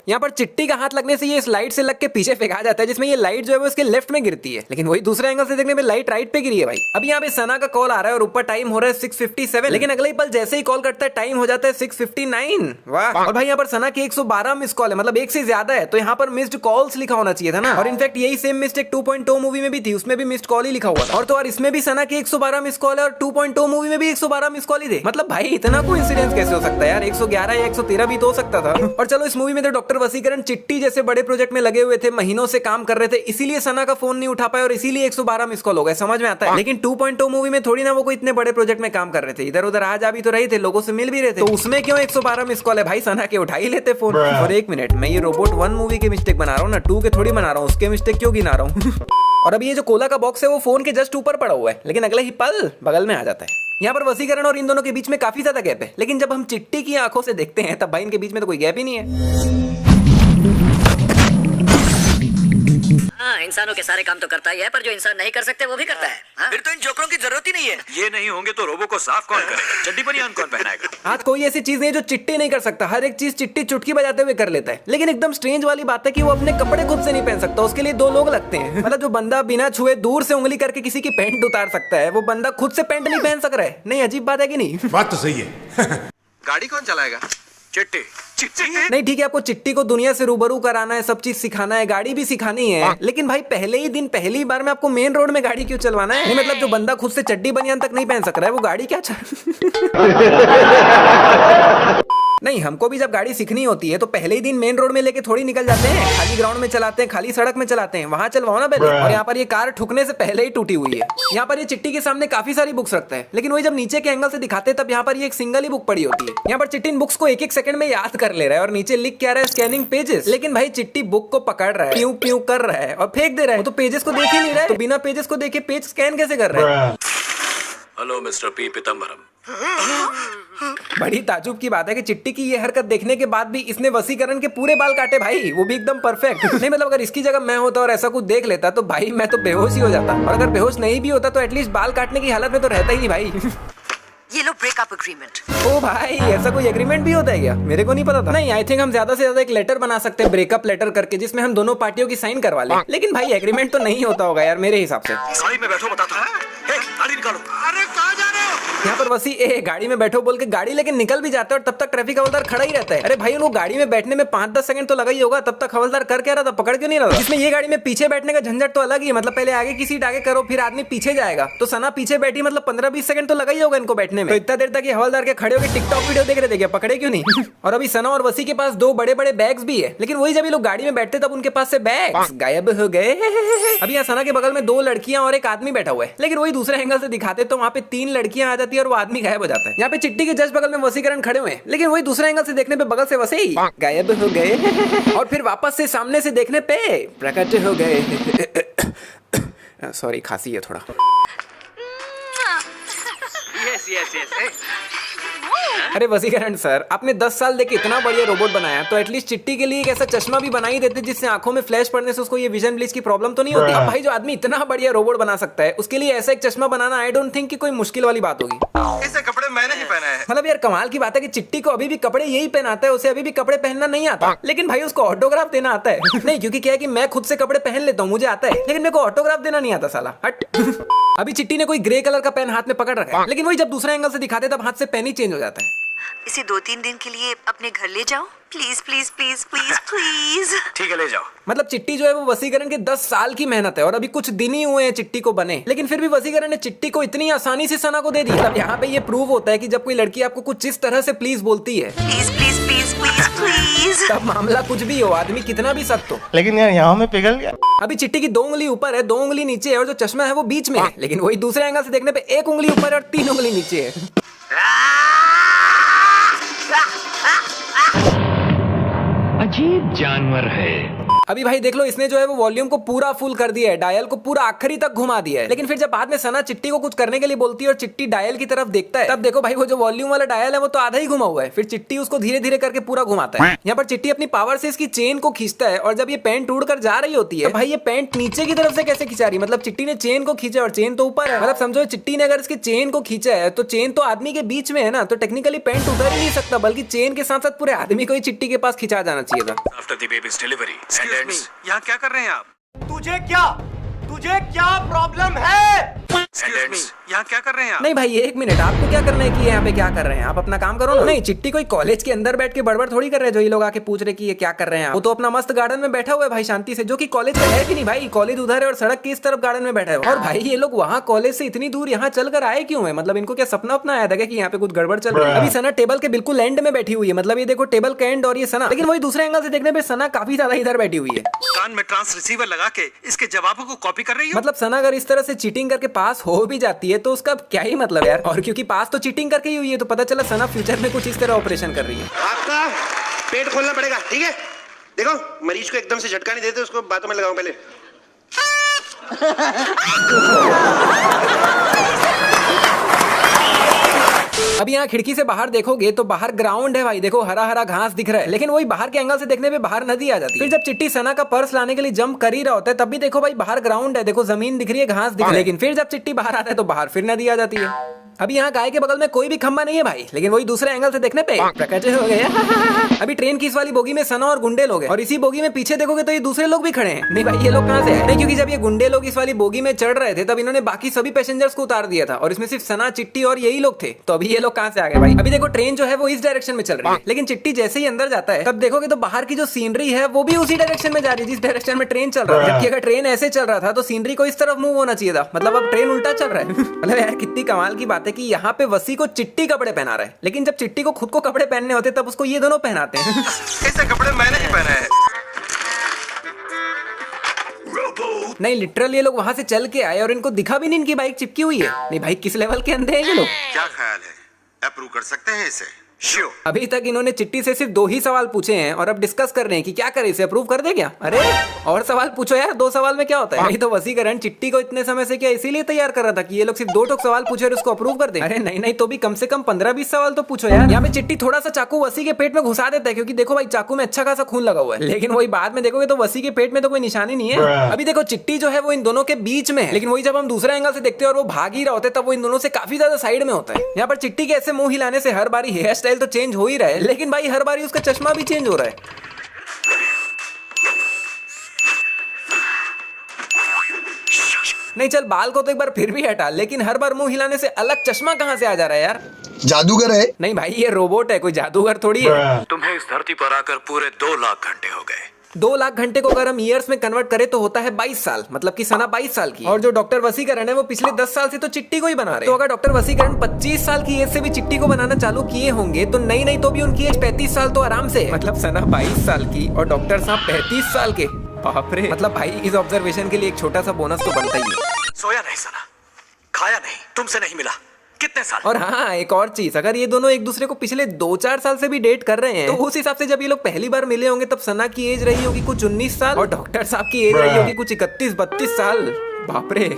यहाँ पर चिट्टी का हाथ लगने से ये इस लाइट से लग के पीछे फेंका जाता है, जिसमें ये लाइट जो है वो इसके लेफ्ट में गिरती है, लेकिन वही दूसरे एंगल से देखने में लाइट राइट पे गिरी है भाई। अब यहाँ पे सना का कॉल आ रहा है और ऊपर टाइम हो रहा है 6:57, लेकिन अगले ही पल जैसे ही कॉल करता है टाइम हो जाता है 6:59। वाह। और भाई यहाँ पर सना की 112 मिस कॉल है, मतलब एक से ज्यादा है, तो यहाँ पर मिस्ड कॉल्स लिखा होना चाहिए था ना। और इनफैक्ट यही सेम मिस्टेक 2.0 मूवी में भी थी, उसमें भी मिस्ड कॉल ही लिखा हुआ था। और तो और इसमें भी सना की 112 मिस कॉल है और 2.0 मूवी में भी 112 मिस कॉल ही थे। मतलब भाई इतना कोइंसिडेंस कैसे हो सकता है यार, 111 या 113 भी तो हो सकता था। और चलो इस मूवी में तो डॉक्टर वसीकरण चिट्टी जैसे बड़े प्रोजेक्ट में लगे हुए थे, महीनों से काम कर रहे थे, इसीलिए सना का फोन नहीं उठा पाए और इसीलिए 112 मिस कॉल हो गए, समझ में आता है। लेकिन 2.0 मूवी में थोड़ी ना वो कोई इतने बड़े प्रोजेक्ट में काम कर रहे थे, इधर उधर आ जा भी तो रहे थे, लोगों से मिल भी रहे थे, तो उसमें क्यों 112 मिस कॉल है भाई, सना के उठा ही लेते फोन। और एक मिनट, मैं ये रोबोट 1 मूवी के मिस्टेक बना रहा हूँ ना, 2 के थोड़ी बना रहा हूँ, उसके मिस्टेक क्यों गिना रहा हूँ। और अभी ये जो कोला का बॉक्स है वो फोन के जस्ट ऊपर पड़ा हुआ है, लेकिन अगले ही पल बगल में आ जाता है। यहाँ पर वसीकरण और इन दोनों के बीच में काफी ज्यादा गैप है, लेकिन जब हम चिट्टी की आंखों से देखते हैं तब भाई इनके बीच में तो कोई गैप ही नहीं है। हाँ, इंसानों के सारे काम तो करता ही है, पर जो इंसान नहीं कर सकते वो भी करता है। हाँ? फिर तो इन जोकरों की जरूरत ही नहीं है। ये नहीं होंगे तो रोबो को साफ कौन करेगा, चड्डी बनियान कौन पहनाएगा। आज कोई ऐसी चीज नहीं जो चिट्टी नहीं कर सकता, हर एक चीज चिट्टी चुटकी बजाते हुए कर लेता है। लेकिन एकदम स्ट्रेंज वाली बात है कि वो अपने कपड़े खुद से नहीं पहन सकता, उसके लिए 2 लोग लगते हैं। मतलब जो बंदा बिना छुए दूर से उंगली करके किसी की पैंट उतार सकता है, वो बंदा खुद से पैंट नहीं पहन सक रहा है। नहीं अजीब बात है कि नहीं? बात तो सही है। गाड़ी कौन चलाएगा? चिट्टी। चिट्टी नहीं ठीक है, आपको चिट्टी को दुनिया से रूबरू कराना है, सब चीज सिखाना है, गाड़ी भी सिखानी है, लेकिन भाई पहले ही दिन पहली बार में आपको मेन रोड में गाड़ी क्यों चलवाना है? नहीं मतलब जो बंदा खुद से चड्डी बनियान तक नहीं पहन सक रहा है वो गाड़ी क्या नहीं, हमको भी जब गाड़ी सीखनी होती है तो पहले ही दिन मेन रोड में लेके थोड़ी निकल जाते हैं, खाली ग्राउंड में चलाते हैं, खाली सड़क में चलाते हैं, वहां चलवाओ ना पहले। और यहाँ पर ये कार ठुकने से पहले ही टूटी हुई है। यहाँ पर ये चिट्टी के सामने काफी सारी बुक्स रखता है, लेकिन वही जब नीचे के एंगल से दिखाते हैं तब यहाँ पर ये एक सिंगल ही बुक पड़ी होती है। यहाँ पर चिट्टी इन बुक्स को 1-1 सेकंड में याद कर ले रहा है और नीचे लिख क्या रहा है, स्कैनिंग पेजेस। लेकिन भाई चिट्टी बुक को पकड़ रहा है, प्यू प्यू कर रहा है और फेंक दे रहा है, तो पेजेस को देख ही नहीं रहा है, तो बिना पेजेस को देखे पेज स्कैन कैसे कर रहा है? Hello mister P Pitambaram. बड़ी ताजुब की बात है कि चिट्टी की ये हरकत देखने के बाद भी इसने वसीकरण के पूरे बाल काटे भाई, वो भी एकदम परफेक्ट। नहीं मतलब अगर इसकी जगह मैं होता और ऐसा कुछ देख लेता तो भाई मैं तो बेहोश ही हो जाता, और अगर बेहोश नहीं भी होता तो एटलीस्ट बाल काटने की हालत में तो रहता ही नहीं भाई। ये लो ब्रेकअप एग्रीमेंट। ओ भाई ऐसा कोई एग्रीमेंट भी होता है क्या? मेरे को नहीं पता था। नहीं आई थिंक हम ज्यादा से ज्यादा एक लेटर बना सकते हैं ब्रेकअप लेटर करके, जिसमें हम दोनों पार्टियों की साइन करवा लें, लेकिन भाई एग्रीमेंट तो नहीं होता होगा यार मेरे हिसाब से। गाड़ी में बैठो बताता हूँ। गाड़ी निकालो। अरे कहाँ जा रहे हो? यहाँ पर वसी गाड़ी में बैठो बोल के गाड़ी लेकिन निकल भी जाता है और तब तक ट्रैफिक हवलदार खड़ा ही रहता है। अरे भाई उनको गाड़ी में बैठने में 5-10 सेकंड तो लगा ही होगा, तब तक हवलदार कर क्या रहा था, पकड़ क्यों नहीं रहा था? इसमें ये गाड़ी में पीछे बैठने का झंझट तो अलग ही है, मतलब पहले आगे की सीट आगे करो फिर आदमी पीछे जाएगा, तो सना पीछे बैठी मतलब 15-20 सेकंड तो लगा ही होगा इनको बैठने में। तो इतना देर तक ये हवलदार के खड़े होकर टिकटॉक वीडियो देख रहे थे क्या, पकड़े क्यों नहीं? और अभी सना और वसी के पास 2 बड़े-बड़े बैग्स भी है, लेकिन वही जब ये लोग गाड़ी में बैठते तब उनके पास से बैग्स गायब हो गए। अभी यहाँ सना के बगल में 2 लड़कियां और एक आदमी बैठा हुआ है, लेकिन वही दूसरे एंगल से दिखाते तो वहाँ पे 3 लड़कियां आ जाती है और वो आदमी गायब हो जाता है। यहाँ पे चिट्टी के जस्ट बगल में वसीकरण खड़े हुए हैं, लेकिन वही दूसरे एंगल से देखने पे बगल से वसी गायब हो गए और फिर वापस से सामने से देखने पे प्रकट हो गए। सॉरी खांसी है थोड़ा। Yes yes yes. अरे वसीकरण सर, आपने 10 साल देके इतना बढ़िया रोबोट बनाया, तो एटलीस्ट चिट्टी के लिए एक ऐसा चश्मा भी बना ही देते जिससे आंखों में फ्लैश पड़ने से उसको ये विजन ब्लीच की प्रॉब्लम तो नहीं होती। अब भाई जो आदमी इतना बढ़िया रोबोट बना सकता है उसके लिए ऐसा एक चश्मा बनाना आई डोंट थिंक कि कोई मुश्किल वाली बात होगी। ऐसे कपड़े मैंने ही पहने हैं। मतलब यार कमाल की बात है कि चिट्टी को अभी भी कपड़े यही पहनाता है, उसे अभी भी कपड़े पहनना नहीं आता, लेकिन भाई उसको ऑटोग्राफ देना आता है। नहीं क्योंकि क्या है कि मैं खुद से कपड़े पहन लेता हूँ, मुझे आता है, लेकिन मेरे को ऑटोग्राफ देना नहीं आता साला, हट। अभी चिट्टी ने कोई ग्रे कलर का पेन हाथ में पकड़ रखा है, लेकिन वही जब दूसरे एंगल से दिखाते तब हाथ से पेन ही चेंज हो जाता है। इसे 2-3 दिन के लिए अपने घर ले जाओ please please please please please. ठीक है ले जाओ। मतलब चिट्टी जो है वो वसीकरण के 10 साल की मेहनत है और अभी कुछ दिन ही हुए हैं चिट्टी को बने, लेकिन फिर भी वसीकरण ने चिट्टी को इतनी आसानी से सना को दे दी। मतलब यहाँ पे ये प्रूव होता है कि जब कोई लड़की आपको कुछ इस तरह से प्लीज बोलती है, please please please please please, तब मामला कुछ भी हो, आदमी कितना भी सख्त हो। लेकिन यार यहाँ में पिघल गया। अभी चिट्टी की 2 उंगली ऊपर है, 2 उंगली नीचे है और जो चश्मा है वो बीच में है, लेकिन वही दूसरे एंगल से देखने पे 1 उंगली ऊपर है और 3 उंगली नीचे है। अजीब जानवर है। अभी भाई देख लो, इसने जो है वो वॉल्यूम को पूरा फुल कर दिया है, डायल को पूरा आखिरी तक घुमा दिया है। लेकिन फिर जब बाद में सना चिट्टी को कुछ करने के लिए बोलती है और चिट्टी डायल की तरफ देखता है, तब देखो भाई वो जो वॉल्यूम वाला डायल है वो तो आधा ही घुमा हुआ है। फिर चिट्टी उसको धीरे धीरे करके पूरा घुमाता है। यहाँ पर चिट्टी अपनी पावर से इसकी चेन को खींचता है और जब ये पैंट उड़ कर जा रही होती है तो भाई ये पैंट नीचे की तरफ से कैसे खिंचा रही है? मतलब चिट्टी ने चेन को खींचा और चेन तो ऊपर है। मतलब समझो चिट्टी ने अगर इसकी चेन को खींचा है तो चेन तो आदमी के बीच में है ना, तो टेक्निकली पैंट उधर ही नहीं सकता, बल्कि चेन के साथ साथ पूरे आदमी को ही चिट्टी के पास खिंचा जाना चाहिए था। After the babies delivery and यहाँ क्या कर रहे हैं आप? तुझे क्या प्रॉब्लम है? यहाँ क्या कर रहे हैं आप? नहीं भाई एक मिनट, आपको क्या करना है कि यहाँ पे क्या कर रहे हैं? आप अपना काम करो ना। नहीं, चिट्टी कोई कॉलेज के अंदर बैठ के बड़बड़ थोड़ी कर रहे हैं जो ये लोग आके पूछ रहे कि ये क्या कर रहे हैं। वो तो अपना मस्त गार्डन में बैठा हुआ है भाई शांति से, जो कि कॉलेज का है भी नहीं भाई। कॉलेज उधर है और सड़क की इस तरफ गार्डन में बैठा है। और भाई ये लोग वहाँ कॉलेज से इतनी दूर यहाँ चल कर आए क्यों है? मतलब इनको क्या सपना अपना आया था कि यहाँ पे कुछ गड़बड़ चल रही है? अभी सना टेबल के बिल्कुल एंड में बैठी हुई है, मतलब ये देखो टेबल का एंड और ये सना। लेकिन वही दूसरे एंगल से देखने पे सना काफी ज्यादा इधर बैठी हुई है। कान में ट्रांस रिसीवर लगा के इसके जवाबों को कॉपी कर रही हो? मतलब सना अगर इस तरह से चीटिंग करके पास हो भी जाती है तो उसका क्या ही मतलब यार। और क्योंकि पास तो चीटिंग करके ही हुई है तो पता चला सना फ्यूचर में कुछ इस तरह ऑपरेशन कर रही है। आपका पेट खोलना पड़ेगा, ठीक है? देखो मरीज को एकदम से झटका नहीं देते, उसको बातों में लगाओ पहले। अब यहाँ खिड़की से बाहर देखोगे तो बाहर ग्राउंड है भाई, देखो हरा हरा घास दिख रहा है। लेकिन वही बाहर के एंगल से देखने पे बाहर नदी आ जाती है। फिर जब चिट्टी सना का पर्स लाने के लिए जंप कर ही रहा होता है तब भी देखो भाई बाहर ग्राउंड है, देखो जमीन दिख रही है, घास दिख रही है। लेकिन फिर जब चिट्टी बाहर आता है तो बाहर फिर नदी आ जाती है। अभी यहाँ गाय के बगल में कोई भी खंबा नहीं है भाई, लेकिन वही दूसरे एंगल से देखने पे प्रकट हो गया। अभी ट्रेन की इस वाली बोगी में सना और गुंडे लोग हैं और इसी बोगी में पीछे देखोगे तो ये दूसरे लोग भी खड़े हैं। नहीं भाई ये लोग कहाँ से आए? नहीं, क्योंकि जब ये गुंडे लोग इस वाली बोगी में चढ़ रहे थे तब इन्होंने बाकी सभी पैसेंजर्स को उतार दिया था और इसमें सिर्फ सना चिट्टी और यही लोग थे। तो अभी ये लोग कहाँ से आ गए भाई? अभी देखो ट्रेन जो है वो इस डायरेक्शन में चल रही है, लेकिन चिट्टी जैसे ही अंदर जाता है तब देखोगे तो बाहर की जो सीनरी है वो भी उसी डायरेक्शन में जा रही है जिस डायरेक्शन में ट्रेन चल रहा है। जबकि अगर ट्रेन ऐसे चल रहा था तो सीनरी को इस तरफ मूव होना चाहिए था, मतलब अब ट्रेन उल्टा चल रहा है। मतलब यार कितनी कमाल की बात है कि यहाँ पे वसी को चिट्टी कपड़े पहना रहा है, लेकिन जब चिट्टी को खुद को कपड़े पहनने होते तब उसको ये दोनों पहनाते हैं। ऐसे कपड़े मैंने ही पहने हैं। नहीं लिटरली ये लोग वहां से चल के आए और इनको दिखा भी नहीं इनकी बाइक चिपकी हुई है। नहीं भाई किस लेवल के अंधे हैं ये लोग? क्या ख्याल है, अप्रूव कर सकते हैं इसे? श्योर। अभी तक इन्होंने चिट्टी से सिर्फ 2 ही सवाल पूछे हैं और अब डिस्कस कर रहे हैं कि क्या करें, इसे अप्रूव कर दे क्या? अरे और सवाल पूछो यार, 2 सवाल में क्या होता है? भाई तो वसीकरण चिट्टी को इतने समय से क्या इसीलिए तैयार कर रहा था कि ये लोग सिर्फ 2 टोक सवाल पूछे और उसको अप्रूव कर दे? अरे नहीं तो भी कम से कम 15-20 सवाल तो पूछो यार। यहाँ पे चिट्टी थोड़ा सा चाकू वसी के पेट में घुसा देता है क्योंकि देखो भाई चाकू में अच्छा खासा खून लगा हुआ है, लेकिन वही बाद में देखोगे तो वसी के पेट में तो कोई निशानी नहीं है। अभी देखो चिट्टी जो है वो इन दोनों के बीच में है, लेकिन वही जब हम दूसरे एंगल से देखते हैं और वो भाग ही रहा होता है तब वो इन दोनों से काफी ज्यादा साइड में होता है। यहाँ पर चिट्टी के ऐसे मुंह हिलाने से हर बारी हेयर स्टाइल तो चेंज हो ही रहा है, लेकिन भाई हर बारी उसका चश्मा भी चेंज हो रहा है। नहीं चल बाल को तो एक बार फिर भी हटा, लेकिन हर बार मुंह हिलाने से अलग चश्मा कहां से आ जा रहा है यार? जादूगर है? नहीं भाई ये रोबोट है, कोई जादूगर थोड़ी है। तुम्हें इस धरती पर आकर पूरे 2 लाख घंटे हो गए। 2 लाख घंटे को अगर हम ईयर्स में कन्वर्ट करें तो होता है 22 साल, मतलब कि सना 22 साल की। और जो डॉक्टर वसीकरण है वो पिछले 10 साल से तो चिट्टी को ही बना रहे हैं। तो अगर डॉक्टर वसीकरण 25 साल की एज से भी चिट्टी को बनाना चालू किए होंगे तो नहीं तो भी उनकी एज 35 साल तो आराम से है। मतलब सना 22 साल की और डॉक्टर साहब 35 साल के। बाप रे, मतलब भाई इस ऑब्जर्वेशन के लिए एक छोटा सा बोनस तो बनता ही है। सोया नहीं सना, खाया नहीं, तुमसे नहीं मिला कितने साल? और हाँ एक और चीज, अगर ये दोनों एक दूसरे को पिछले 2-4 साल से भी डेट कर रहे हैं तो उस हिसाब से जब ये लोग पहली बार मिले होंगे तब सना की एज रही होगी कुछ 19 साल और डॉक्टर साहब की एज रही होगी कुछ 31-32 साल। बाप रे।